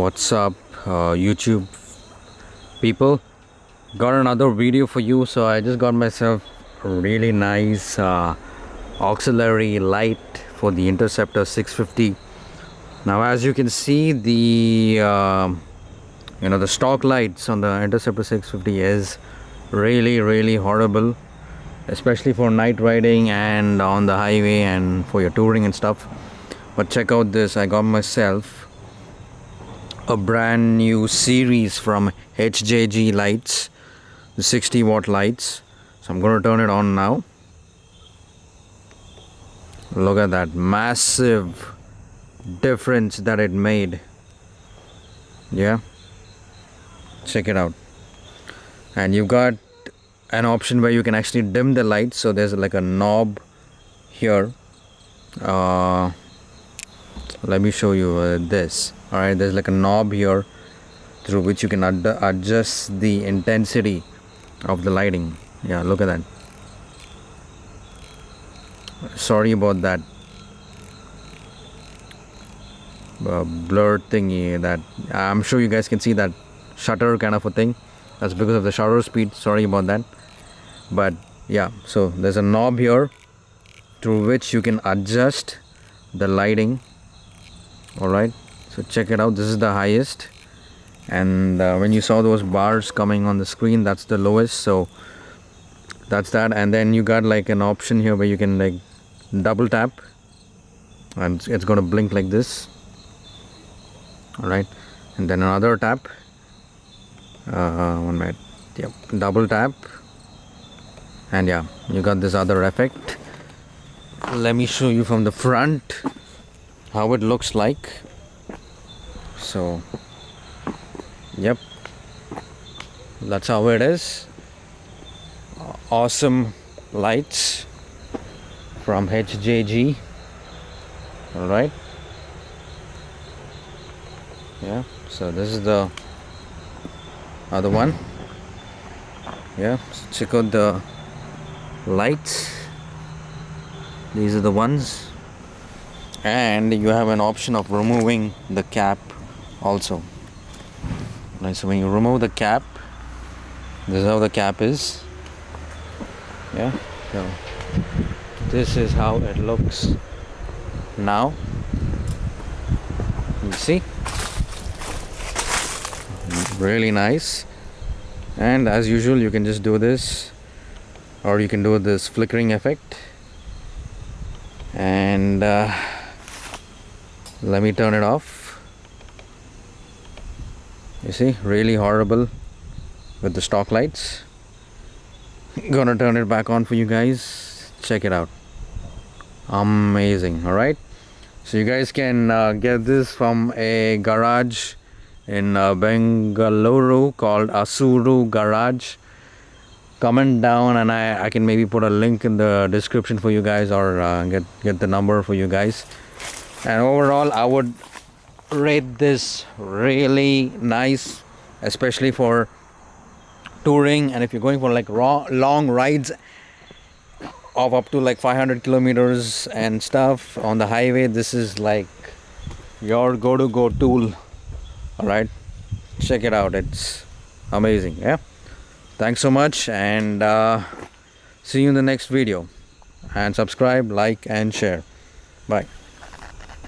What's up, YouTube people? Got another video for you. So I just got myself a really nice auxiliary light for the Interceptor 650. Now, as you can see, the the stock lights on the Interceptor 650 is really horrible, especially for night riding and on the highway and for your touring and stuff. But check out this. I got myself a brand new series from HJG Lights, the 60-watt lights. So I'm going to turn it on now. Look at that massive difference that it made. Yeah, check it out. And you've got an option where you can actually dim the lights. So there's like a knob here. Let me show you this. Alright, there's like a knob here through which you can adjust the intensity of the lighting. Yeah, look at that. Sorry about that blur thingy. That I'm sure you guys can see that shutter kind of a thing. That's because of the shutter speed. Sorry about that. But yeah, so there's a knob here through which you can adjust the lighting. Alright, so check it out. This is the highest, and when you saw those bars coming on the screen, that's the lowest. So that's that. And then you got like an option here where you can like double tap and it's going to blink like this. Alright, and then another tap, 1 minute, yep, double tap, and yeah, you got this other effect. Let me show you from the front how it looks like. So yep, that's how it is. Awesome lights from HJG. All right, yeah, so this is the other one. Yeah, so check out the lights. These are the ones. And you have an option of removing the cap also. Right, so when you remove the cap, this is how the cap is. Yeah, so this is how it looks now. You see, really nice. And as usual, you can just do this, or you can do this flickering effect. And let me turn it off. You see, really horrible with the stock lights. Gonna turn it back on for you guys. Check it out. Amazing. All right, so you guys can get this from a garage in Bengaluru called Asuru Garage. Comment down and I can maybe put a link in the description for you guys, or get the number for you guys. And overall, I would rate this really nice, especially for touring, and if you're going for like long rides of up to like 500 kilometers and stuff on the highway. This is like your go tool. All right, check it out. It's amazing. Yeah, thanks so much, and see you in the next video. And subscribe, like, and share. Bye.